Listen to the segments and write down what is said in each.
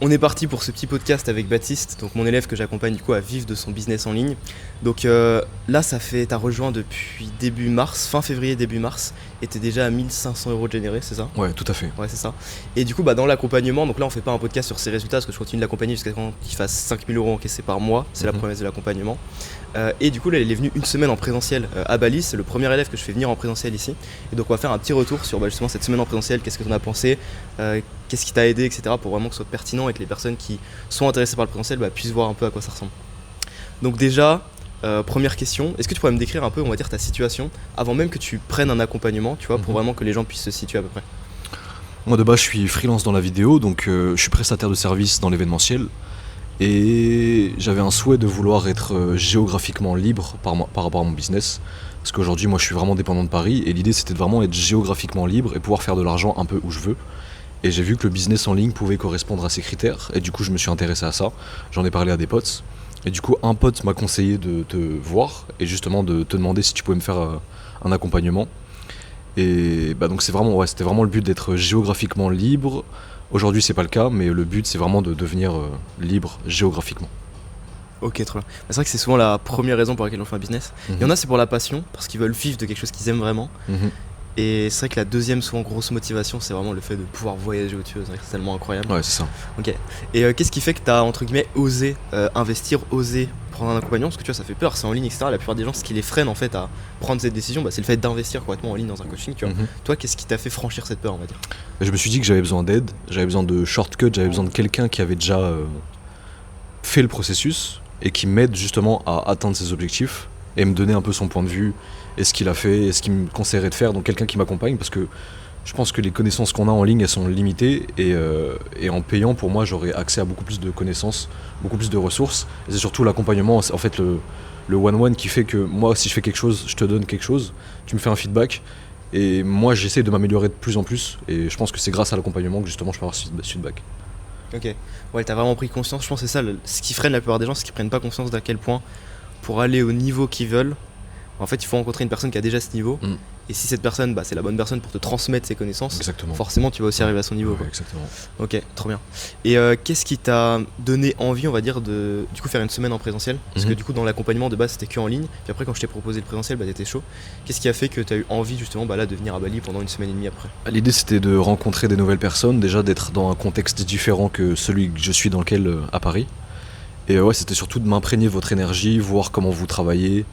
On est parti pour ce petit podcast avec Baptiste, donc mon élève que j'accompagne du coup à vivre de son business en ligne. Donc là, t'as rejoint depuis début mars, fin février, début mars, et t'es déjà à 1500 euros de générés, c'est ça? Ouais, tout à fait. Ouais, c'est ça. Et du coup, dans l'accompagnement, donc là, on fait pas un podcast sur ses résultats parce que je continue de l'accompagner jusqu'à quand il fasse 5000 euros encaissés par mois. C'est la promesse de l'accompagnement. Et du coup, là, il est venu une semaine en présentiel à Bali. C'est le premier élève que je fais venir en présentiel ici. Et donc, on va faire un petit retour sur justement cette semaine en présentiel. Qu'est-ce que tu en as pensé, qu'est-ce qui t'a aidé, etc. pour vraiment que ce soit pertinent et que les personnes qui sont intéressées par le présentiel puissent voir un peu à quoi ça ressemble. Donc, déjà, première question, est-ce que tu pourrais me décrire un peu, on va dire, ta situation avant même que tu prennes un accompagnement, tu vois, pour vraiment que les gens puissent se situer à peu près? Moi de base je suis freelance dans la vidéo, donc je suis prestataire de service dans l'événementiel. Et j'avais un souhait de vouloir être géographiquement libre par rapport à mon business. Parce qu'aujourd'hui moi je suis vraiment dépendant de Paris et l'idée c'était de vraiment être géographiquement libre et pouvoir faire de l'argent un peu où je veux. Et j'ai vu que le business en ligne pouvait correspondre à ces critères et du coup je me suis intéressé à ça. J'en ai parlé à des potes. Et du coup un pote m'a conseillé de te voir et justement de te demander si tu pouvais me faire un accompagnement. Et donc c'était vraiment le but d'être géographiquement libre. Aujourd'hui c'est pas le cas, mais le but c'est vraiment de devenir libre géographiquement. Ok, trop bien. C'est vrai que c'est souvent la première raison pour laquelle on fait un business. Il y en a, c'est pour la passion, parce qu'ils veulent vivre de quelque chose qu'ils aiment vraiment. Et c'est vrai que la deuxième, souvent grosse motivation, c'est vraiment le fait de pouvoir voyager au-dessus. C'est vrai que c'est tellement incroyable. Ouais, c'est ça. Ok. Et qu'est-ce qui fait que tu as, entre guillemets, osé investir, osé prendre un accompagnement? Parce que tu vois, ça fait peur, c'est en ligne, etc. La plupart des gens, ce qui les freine en fait à prendre cette décision, c'est le fait d'investir complètement en ligne dans un coaching. Tu vois. Toi, qu'est-ce qui t'a fait franchir cette peur, on va dire? Je me suis dit que j'avais besoin d'aide, j'avais besoin de shortcut, j'avais besoin de quelqu'un qui avait déjà fait le processus et qui m'aide justement à atteindre ses objectifs et me donner un peu son point de vue et ce qu'il a fait et ce qu'il me conseillerait de faire. Donc quelqu'un qui m'accompagne, parce que je pense que les connaissances qu'on a en ligne elles sont limitées et en payant pour moi j'aurai accès à beaucoup plus de connaissances, beaucoup plus de ressources. Et c'est surtout l'accompagnement, en fait le one-one qui fait que moi si je fais quelque chose, je te donne quelque chose, tu me fais un feedback et moi j'essaie de m'améliorer de plus en plus et je pense que c'est grâce à l'accompagnement que justement je peux avoir ce feedback. Ok. Ouais, t'as vraiment pris conscience. Je pense que c'est ça, ce qui freine la plupart des gens, c'est qu'ils prennent pas conscience d'à quel point pour aller au niveau qu'ils veulent, en fait, il faut rencontrer une personne qui a déjà ce niveau. Et si cette personne, c'est la bonne personne pour te transmettre ses connaissances, exactement. Forcément, tu vas aussi arriver à son niveau. Ouais, exactement. Ok, trop bien. Et qu'est-ce qui t'a donné envie, on va dire, de du coup faire une semaine en présentiel? Parce que du coup, dans l'accompagnement de base, c'était que en ligne. Puis après, quand je t'ai proposé le présentiel, t'étais chaud. Qu'est-ce qui a fait que t'as eu envie justement là de venir à Bali pendant une semaine et demie après? L'idée c'était de rencontrer des nouvelles personnes, déjà d'être dans un contexte différent que celui que je suis dans lequel à Paris. Et ouais, c'était surtout de m'imprégner de votre énergie, voir comment vous travaillez,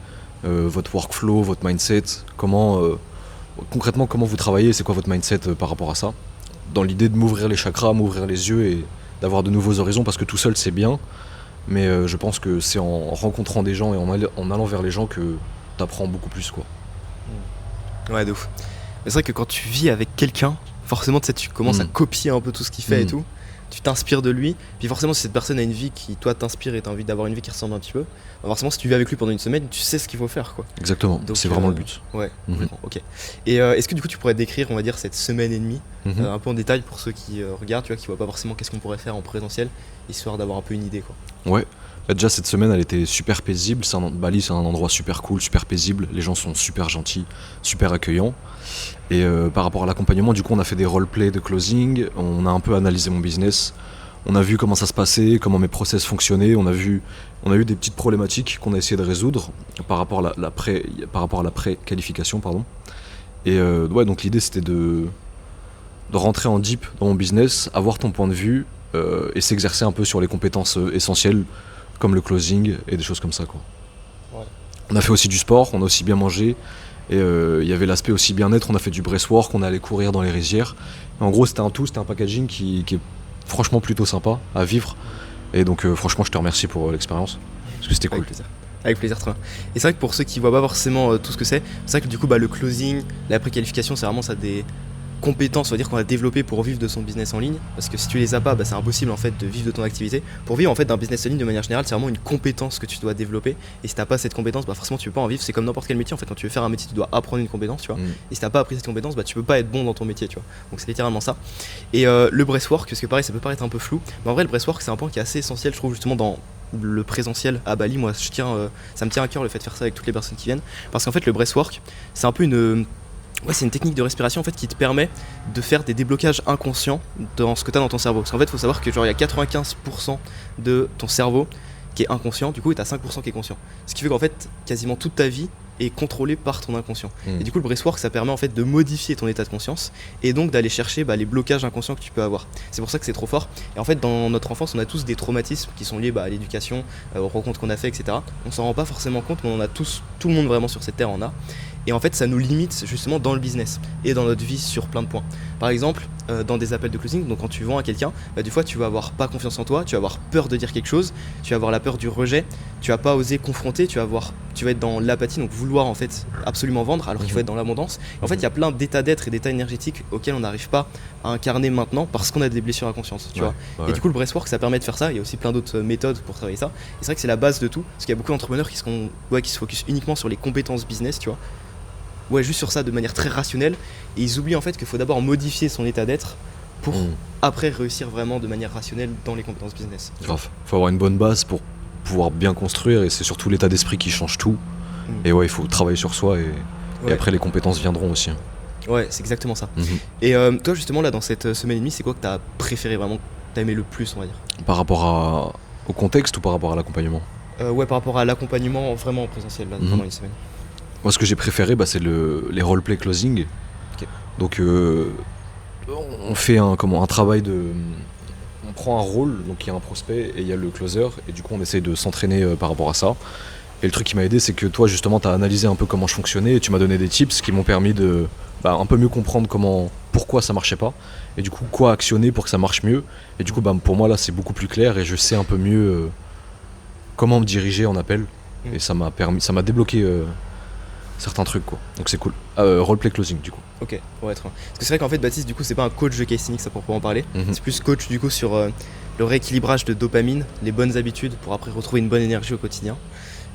votre workflow, votre mindset, concrètement comment vous travaillez, c'est quoi votre mindset par rapport à ça. Dans l'idée de m'ouvrir les chakras, m'ouvrir les yeux et d'avoir de nouveaux horizons, parce que tout seul c'est bien, mais je pense que c'est en rencontrant des gens et en allant vers les gens que t'apprends beaucoup plus quoi. Ouais, de ouf. Mais c'est vrai que quand tu vis avec quelqu'un, forcément tu commences à copier un peu tout ce qu'il fait et tout. Tu t'inspires de lui, puis forcément si cette personne a une vie qui toi t'inspire et t'as envie d'avoir une vie qui ressemble un petit peu, forcément si tu vis avec lui pendant une semaine, tu sais ce qu'il faut faire quoi. Exactement, donc, c'est vraiment le but. Ouais, complètement, ok. Et est-ce que du coup tu pourrais décrire, on va dire, cette semaine et demie, un peu en détail pour ceux qui regardent, tu vois, qui voient pas forcément qu'est-ce qu'on pourrait faire en présentiel, histoire d'avoir un peu une idée quoi. Ouais. Déjà cette semaine elle était super paisible, Bali c'est un endroit super cool, super paisible, les gens sont super gentils, super accueillants. Et par rapport à l'accompagnement, du coup on a fait des roleplays de closing, on a un peu analysé mon business, on a vu comment ça se passait, comment mes process fonctionnaient, on a eu des petites problématiques qu'on a essayé de résoudre par rapport à la pré-qualification. Et donc l'idée c'était de rentrer en deep dans mon business, avoir ton point de vue et s'exercer un peu sur les compétences essentielles comme le closing et des choses comme ça quoi. Ouais. On a fait aussi du sport, on a aussi bien mangé et il y avait l'aspect aussi bien-être, on a fait du breathwork, on est allé courir dans les rizières. Et en gros c'était un packaging qui est franchement plutôt sympa à vivre et donc franchement je te remercie pour l'expérience parce que c'était cool. Avec plaisir, très bien. Et c'est vrai que pour ceux qui voient pas forcément tout ce que c'est vrai que du coup le closing, la préqualification, c'est vraiment ça des compétences, on va dire, qu'on a développées pour vivre de son business en ligne, parce que si tu les as pas, c'est impossible en fait de vivre de ton activité. Pour vivre en fait d'un business en ligne de manière générale, c'est vraiment une compétence que tu dois développer, et si t'as pas cette compétence, forcément tu peux pas en vivre. C'est comme n'importe quel métier en fait, quand tu veux faire un métier tu dois apprendre une compétence, tu vois, et si t'as pas appris cette compétence, tu peux pas être bon dans ton métier, tu vois. Donc c'est littéralement ça. Et le breathwork, parce que pareil ça peut paraître un peu flou, mais en vrai le breathwork c'est un point qui est assez essentiel je trouve justement dans le présentiel à Bali. Moi ça me tient à cœur le fait de faire ça avec toutes les personnes qui viennent, parce qu'en fait le breathwork c'est un peu Ouais, c'est une technique de respiration en fait qui te permet de faire des déblocages inconscients dans ce que tu as dans ton cerveau. Parce qu'en fait, il faut savoir que genre il y a 95% de ton cerveau qui est inconscient, du coup, et tu as 5% qui est conscient. Ce qui fait qu'en fait, quasiment toute ta vie est contrôlée par ton inconscient. Et du coup, le breathwork, ça permet en fait de modifier ton état de conscience et donc d'aller chercher les blocages inconscients que tu peux avoir. C'est pour ça que c'est trop fort. Et en fait, dans notre enfance, on a tous des traumatismes qui sont liés à l'éducation, aux rencontres qu'on a fait, etc. On s'en rend pas forcément compte, mais on a tous, tout le monde vraiment sur cette terre en a. Et en fait, ça nous limite justement dans le business et dans notre vie sur plein de points. Par exemple, dans des appels de closing, donc quand tu vends à quelqu'un, des fois tu vas avoir pas confiance en toi, tu vas avoir peur de dire quelque chose, tu vas avoir la peur du rejet, tu vas pas oser confronter, tu vas être dans l'apathie, donc vouloir en fait absolument vendre alors qu'il faut être dans l'abondance. Et en fait, il y a plein d'états d'être et d'états énergétiques auxquels on n'arrive pas à incarner maintenant parce qu'on a des blessures inconscientes, tu vois. Et du coup, le breathwork, ça permet de faire ça. Il y a aussi plein d'autres méthodes pour travailler ça. Et c'est vrai que c'est la base de tout, parce qu'il y a beaucoup d'entrepreneurs qui se focus uniquement sur les compétences business, tu vois. Ouais, juste sur ça de manière très rationnelle, et ils oublient en fait qu'il faut d'abord modifier son état d'être pour après réussir vraiment de manière rationnelle dans les compétences business. Grave, faut avoir une bonne base pour pouvoir bien construire, et c'est surtout l'état d'esprit qui change tout. Et ouais, il faut travailler sur soi, et après les compétences viendront aussi. Ouais, c'est exactement ça. Et toi justement là dans cette semaine et demie, c'est quoi que t'as préféré vraiment, que t'as aimé le plus, on va dire? Par rapport au contexte ou par rapport à l'accompagnement? Ouais, par rapport à l'accompagnement vraiment en présentiel là, pendant une semaine. Moi, ce que j'ai préféré, c'est les roleplay closing. Okay. Donc, on fait un travail on prend un rôle, donc il y a un prospect et il y a le closer, et du coup, on essaye de s'entraîner par rapport à ça. Et le truc qui m'a aidé, c'est que toi, justement, tu as analysé un peu comment je fonctionnais, et tu m'as donné des tips qui m'ont permis de un peu mieux comprendre pourquoi ça marchait pas, et du coup, quoi actionner pour que ça marche mieux. Et du coup, pour moi, là, c'est beaucoup plus clair, et je sais un peu mieux comment me diriger en appel. Et ça m'a débloqué certains trucs, quoi. Donc c'est cool. Roleplay closing, du coup. Ok, ouais, très bien. Parce que c'est vrai qu'en fait, Baptiste, du coup, c'est pas un coach de casting, ça proprement parler. C'est plus coach, du coup, sur le rééquilibrage de dopamine, les bonnes habitudes pour après retrouver une bonne énergie au quotidien.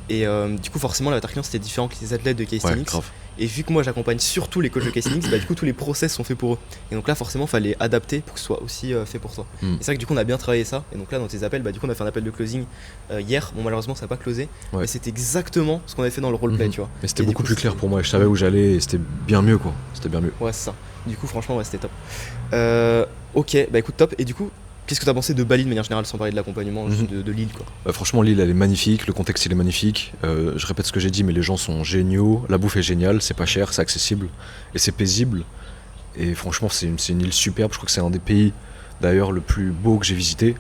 Et du coup, forcément, l'avatar client, c'était différent que les athlètes de casting. Ouais, et vu que moi, j'accompagne surtout les coachs de casting, du coup, tous les process sont faits pour eux. Et donc là, forcément, fallait adapter pour que ce soit aussi fait pour toi. Et c'est vrai que du coup, on a bien travaillé ça. Et donc là, dans tes appels, du coup, on a fait un appel de closing hier. Bon, malheureusement, ça n'a pas closé. Ouais. Mais c'était exactement ce qu'on avait fait dans le roleplay, tu vois. Mais c'était beaucoup plus clair pour moi. Je savais où j'allais, et c'était bien mieux, quoi. C'était bien mieux. Ouais, c'est ça. Du coup, franchement, ouais, c'était top. Ok, écoute, top. Et du coup, qu'est-ce que tu as pensé de Bali de manière générale, sans parler de l'accompagnement de l'île, quoi? Franchement, l'île, elle est magnifique, le contexte, il est magnifique. Je répète ce que j'ai dit, mais les gens sont géniaux, la bouffe est géniale, c'est pas cher, c'est accessible et c'est paisible. Et franchement, c'est une île superbe. Je crois que c'est un des pays, d'ailleurs, le plus beau que j'ai visité.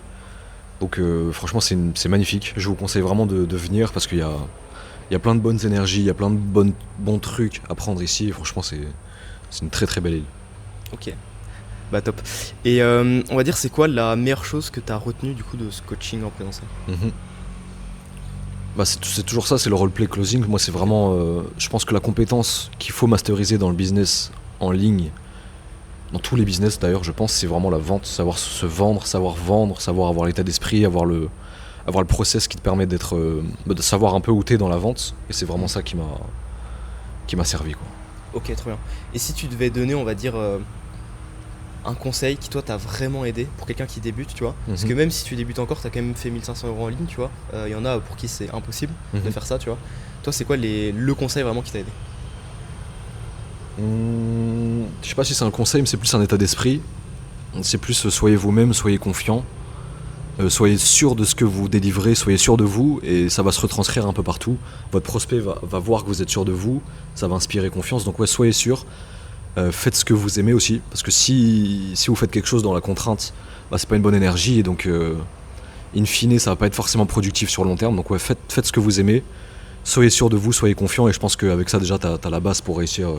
Donc franchement, c'est magnifique. Je vous conseille vraiment de venir, parce qu'il y a plein de bonnes énergies, il y a plein de bons trucs à prendre ici. Et franchement, c'est une très très belle île. Ok. Top. Et on va dire, c'est quoi la meilleure chose que tu as retenue du coup de ce coaching en présentiel? C'est toujours ça, c'est le roleplay closing. Moi, c'est vraiment, je pense que la compétence qu'il faut masteriser dans le business en ligne, dans tous les business d'ailleurs, je pense, c'est vraiment la vente, savoir se vendre, savoir avoir l'état d'esprit, avoir le process qui te permet de savoir un peu où t'es dans la vente. Et c'est vraiment ça qui m'a servi, quoi. Ok, très bien. Et si tu devais donner, on va dire, un conseil qui toi t'a vraiment aidé pour quelqu'un qui débute, tu vois, parce que même si tu débutes encore, t'as quand même fait 1500 € en ligne, tu vois, y en a pour qui c'est impossible de faire ça, tu vois. Toi, c'est quoi le conseil vraiment qui t'a aidé? Je sais pas si c'est un conseil, mais c'est plus un état d'esprit. C'est plus soyez vous-même, soyez confiant, soyez sûr de ce que vous délivrez, soyez sûr de vous, et ça va se retranscrire un peu partout. Votre prospect va voir que vous êtes sûr de vous, ça va inspirer confiance, donc ouais, soyez sûr. Faites ce que vous aimez aussi, parce que si vous faites quelque chose dans la contrainte, c'est pas une bonne énergie, et donc in fine ça va pas être forcément productif sur le long terme. Donc ouais, faites ce que vous aimez, soyez sûr de vous, soyez confiant, et je pense qu'avec ça déjà t'as la base pour réussir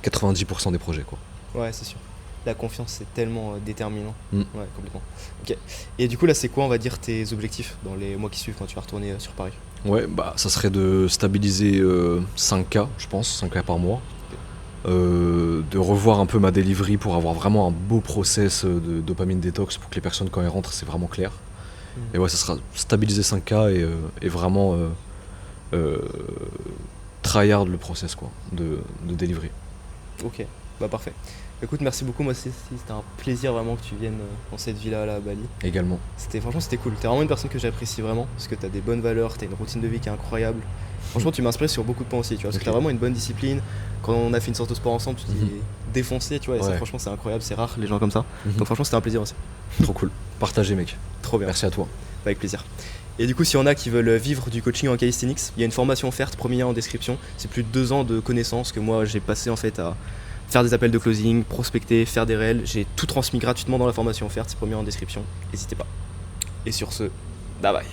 90% des projets, quoi. Ouais, c'est sûr. La confiance, c'est tellement déterminant. Ouais, complètement. Ok. Et du coup là, c'est quoi, on va dire, tes objectifs dans les mois qui suivent quand tu vas retourner sur Paris? Ouais, ça serait de stabiliser 5K, je pense, 5K par mois. De revoir un peu ma delivery pour avoir vraiment un beau process de dopamine détox pour que les personnes, quand elles rentrent, c'est vraiment clair. Et ouais, ça sera stabiliser 5K et vraiment tryhard le process, quoi, de delivery. Ok, parfait. Écoute, merci beaucoup, moi c'était un plaisir vraiment que tu viennes dans cette villa là à Bali. Également. Franchement c'était cool, t'es vraiment une personne que j'apprécie vraiment, parce que t'as des bonnes valeurs, t'as une routine de vie qui est incroyable. Franchement tu m'inspires sur beaucoup de points aussi, tu vois, parce que Ok. t'as vraiment une bonne discipline. Quand on a fait une sorte de sport ensemble, tu t'es Mhm. défoncé, tu vois, et ça Ouais. franchement c'est incroyable, c'est rare les gens comme ça. Mhm. Donc franchement c'était un plaisir aussi. Trop cool. Partagez, mec. Trop bien. Merci à toi. Avec plaisir. Et du coup, s'il y en a qui veulent vivre du coaching en calisthenics, il y a une formation offerte, premier lien en description. C'est plus de 2 ans de connaissances que moi j'ai passé en fait à faire des appels de closing, prospecter, faire des réels. J'ai tout transmis gratuitement dans la formation offerte, c'est premier lien en description. N'hésitez pas. Et sur ce, bye bye.